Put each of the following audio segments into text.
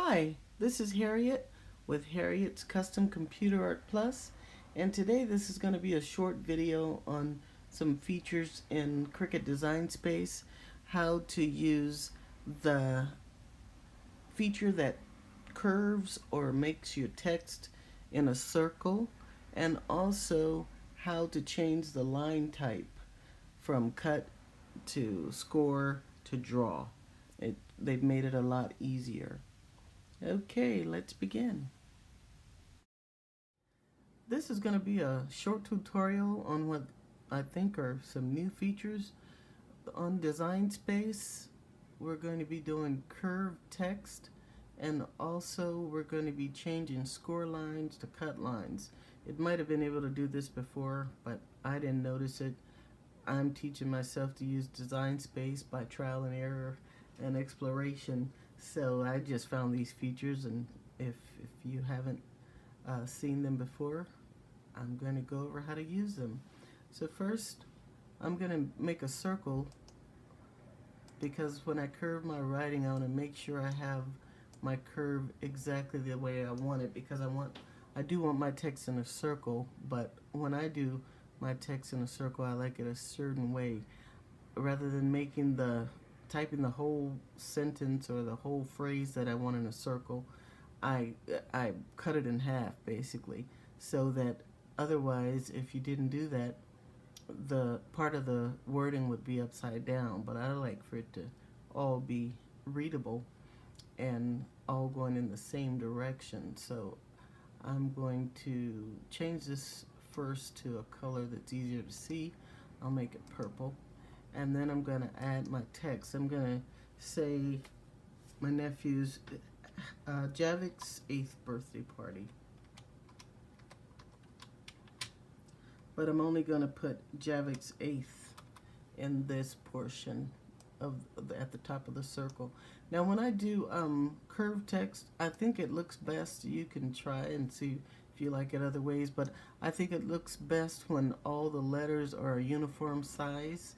Hi, this is Harriet with Harriet's Custom Computer Art Plus, and today this is going to be a short video on some features in Cricut Design Space, how to use the feature that curves or makes your text in a circle, and also how to change the line type from cut to score to draw. They've made it a lot easier. Okay, let's begin. This is going to be a short tutorial on what I think are some new features on Design Space. We're going to be doing curved text, and also we're going to be changing score lines to cut lines. It might have been able to do this before, but I didn't notice it. I'm teaching myself to use Design Space by trial and error and exploration. So I just found these features, and if you haven't seen them before, I'm going to go over how to use them. So first, I'm going to make a circle, because when I curve my writing, I want to make sure I have my curve exactly the way I want it, because I do want my text in a circle, but when I do my text in a circle, I like it a certain way. Rather than typing the whole sentence or the whole phrase that I want in a circle, I cut it in half basically, so that otherwise, if you didn't do that, the part of the wording would be upside down. But I like for it to all be readable and all going in the same direction. So I'm going to change this first to a color that's easier to see. I'll make it purple, and then I'm going to add my text. I'm going to say my nephew's Javik's 8th birthday party, but I'm only going to put Javik's 8th in this portion at the top of the circle. Now when I do curved text, I think it looks best, you can try and see if you like it other ways, but I think it looks best when all the letters are a uniform size.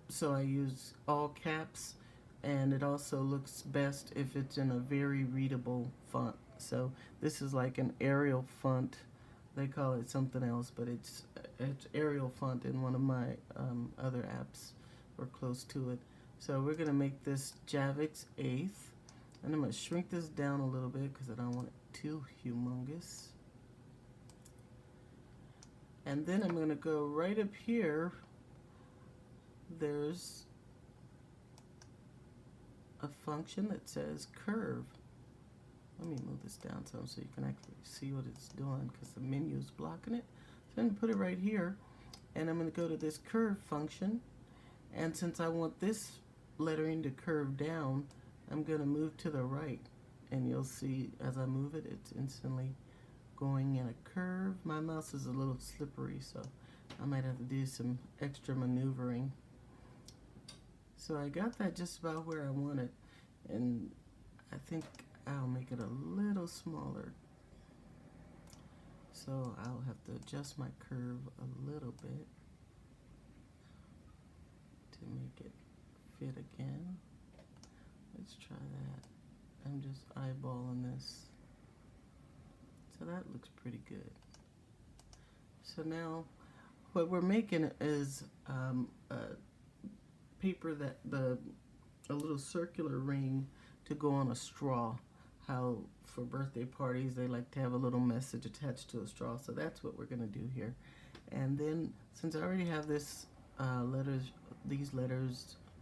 So I use all caps, and it also looks best if it's in a very readable font. So this is like an Arial font. They call it something else, but it's Arial font in one of my other apps, or close to it. So we're going to make this Javik's 8th, and I'm going to shrink this down a little bit because I don't want it too humongous. And then I'm going to go right up here. There's a function that says curve. Let me move this down some so you can actually see what it's doing, because the menu is blocking it. So I'm going to put it right here, and I'm going to go to this curve function, and since I want this lettering to curve down, I'm going to move to the right, and you'll see as I move it, it's instantly going in a curve. My mouse is a little slippery, so I might have to do some extra maneuvering. So I got that just about where I want it, and I think I'll make it a little smaller. So I'll have to adjust my curve a little bit to make it fit again. Let's try that. I'm just eyeballing this. So that looks pretty good. So now what we're making is a paper that a little circular ring to go on a straw. How for birthday parties they like to have a little message attached to a straw. So that's what we're going to do here. And then since I already have these letters,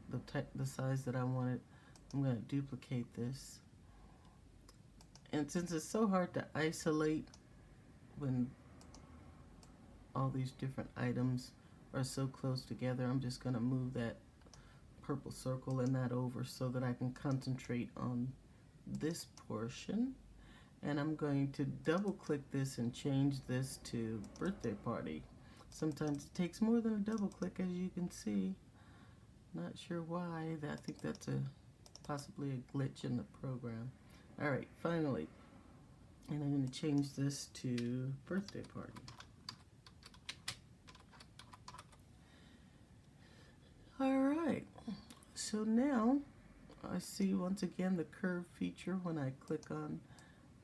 the size that I wanted, I'm going to duplicate this. And since it's so hard to isolate when all these different items are so close together, I'm just going to move that purple circle and that over so that I can concentrate on this portion. And I'm going to double click this and change this to birthday party. Sometimes it takes more than a double click, as you can see. Not sure why. I think that's possibly a glitch in the program. Alright, finally. And I'm going to change this to birthday party. Alright, so now I see once again the curve feature. When I click on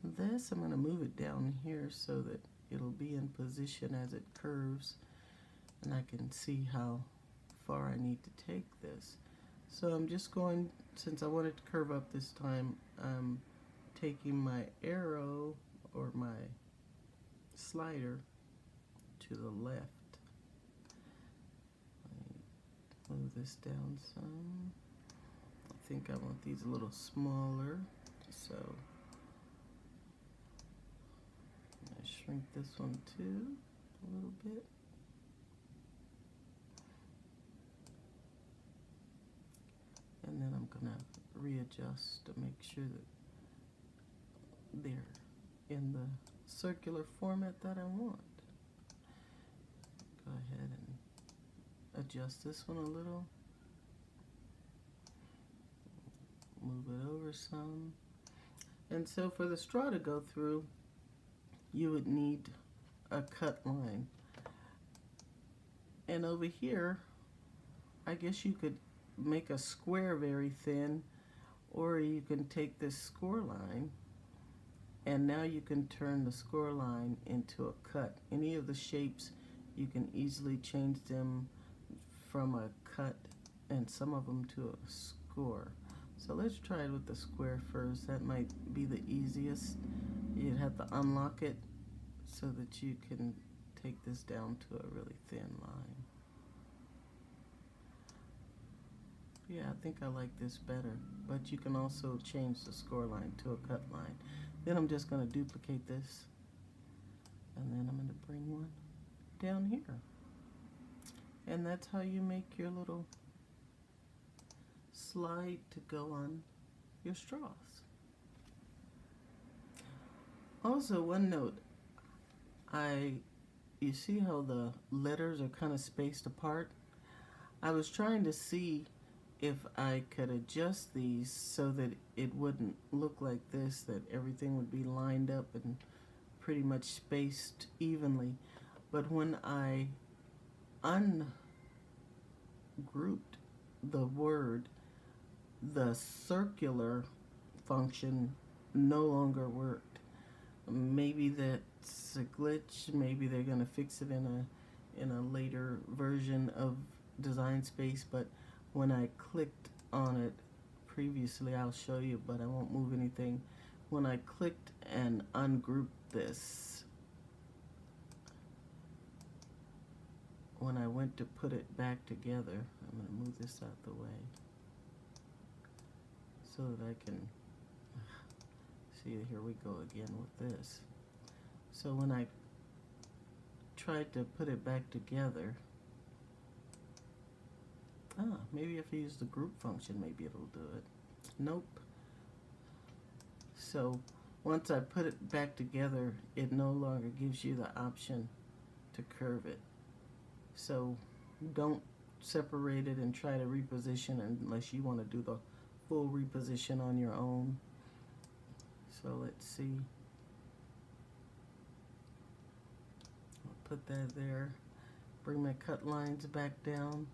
this, I'm going to move it down here so that it'll be in position as it curves, and I can see how far I need to take this. So I'm just going, since I want it to curve up this time, I'm taking my arrow or my slider to the left. Move this down some. I think I want these a little smaller, so I shrink this one too a little bit. And then I'm gonna readjust to make sure that they're in the circular format that I want. Go ahead and adjust this one a little. Move it over some. And so for the straw to go through, you would need a cut line. And over here, I guess you could make a square very thin, or you can take this score line, and now you can turn the score line into a cut. Any of the shapes, you can easily change them from a cut and some of them to a score. So let's try it with the square first. That might be the easiest. You'd have to unlock it so that you can take this down to a really thin line. Yeah, I think I like this better, but you can also change the score line to a cut line. Then I'm just going to duplicate this, and then I'm going to bring one down here. And that's how you make your little slide to go on your straws. Also, one note, you see how the letters are kind of spaced apart? I was trying to see if I could adjust these so that it wouldn't look like this, that everything would be lined up and pretty much spaced evenly. But when I ungrouped the word, the circular function no longer worked. Maybe that's a glitch. Maybe they're going to fix it in a later version of Design Space, but when I clicked on it previously, I'll show you, but I won't move anything. When I clicked and ungrouped this, when I went to put it back together, I'm going to move this out the way so that I can see. Here we go again with this. So when I tried to put it back together, maybe if I use the group function, maybe it'll do it. Nope. So once I put it back together, it no longer gives you the option to curve it. So don't separate it and try to reposition unless you want to do the full reposition on your own. So let's see. I'll put that there. Bring my cut lines back down.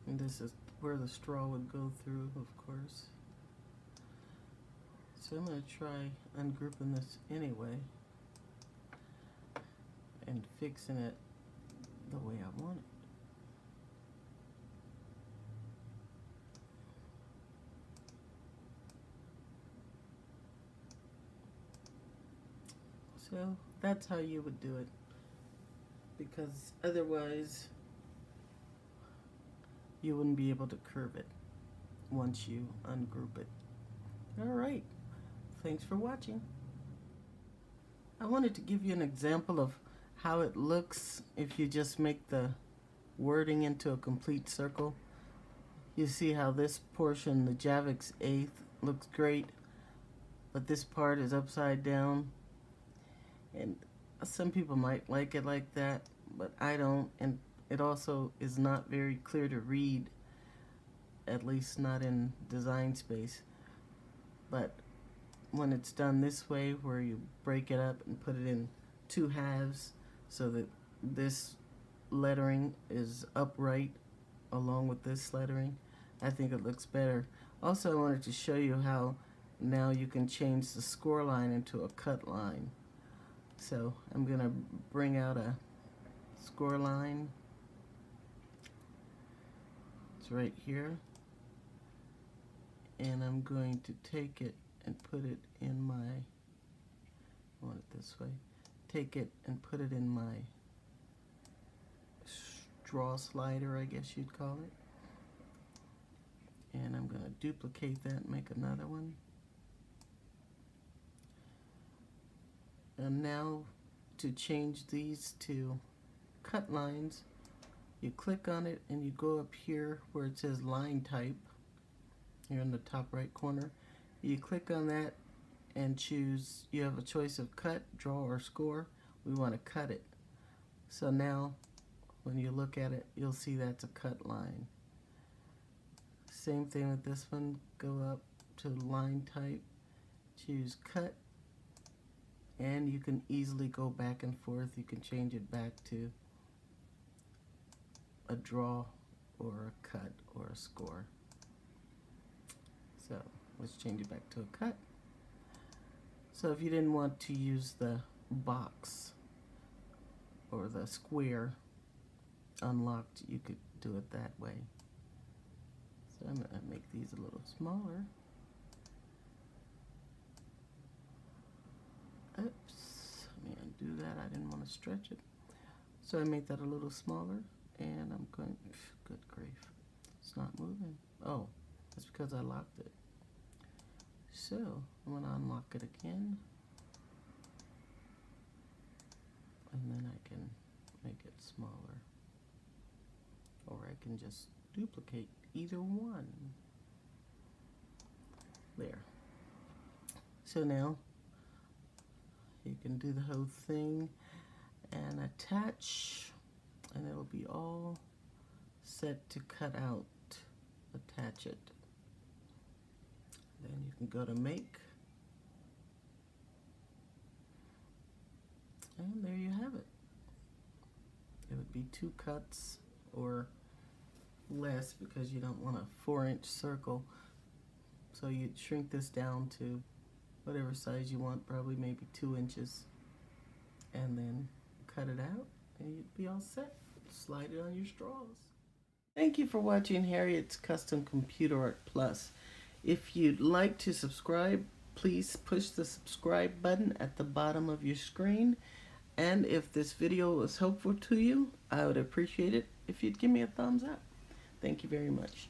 And this is where the straw would go through, of course. So I'm going to try ungrouping this anyway and fixing it the way I want it. So that's how you would do it, because otherwise you wouldn't be able to curve it once you ungroup it. All right, thanks for watching. I wanted to give you an example of how it looks if you just make the wording into a complete circle. You see how this portion, the Javix 8th, looks great, but this part is upside down. And some people might like it like that, but I don't. And it also is not very clear to read, at least not in Design Space. But when it's done this way, where you break it up and put it in two halves so that this lettering is upright along with this lettering. I think it looks better. Also, I wanted to show you how now you can change the score line into a cut line. So I'm going to bring out a score line. It's right here. And I'm going to take it and put it in my, I want it this way, take it and put it in my draw slider, I guess you'd call it. And I'm going to duplicate that and make another one. And now to change these to cut lines, you click on it and you go up here where it says line type, here in the top right corner. You click on that and choose, you have a choice of cut, draw, or score. We want to cut it. So now when you look at it, you'll see that's a cut line. Same thing with this one. Go up to line type, choose cut, and you can easily go back and forth. You can change it back to a draw or a cut or a score. So let's change it back to a cut. So if you didn't want to use the box or the square unlocked, you could do it that way. So I'm going to make these a little smaller. Oops, let me undo that. I didn't want to stretch it. So I made that a little smaller, and I'm going, good grief, it's not moving. Oh, that's because I locked it. So I'm going to unlock it again, and then I can make it smaller, or I can just duplicate either one. There. So now you can do the whole thing and attach, and it'll be all set to cut out. Attach it. Then you can go to make, and there you have it. It would be 2 cuts or less because you don't want a 4-inch circle. So you'd shrink this down to whatever size you want, probably maybe 2 inches, and then cut it out, and you'd be all set. Slide it on your straws. Thank you for watching Harriet's Custom Computer Art Plus. If you'd like to subscribe, please push the subscribe button at the bottom of your screen. And if this video was helpful to you, I would appreciate it if you'd give me a thumbs up. Thank you very much.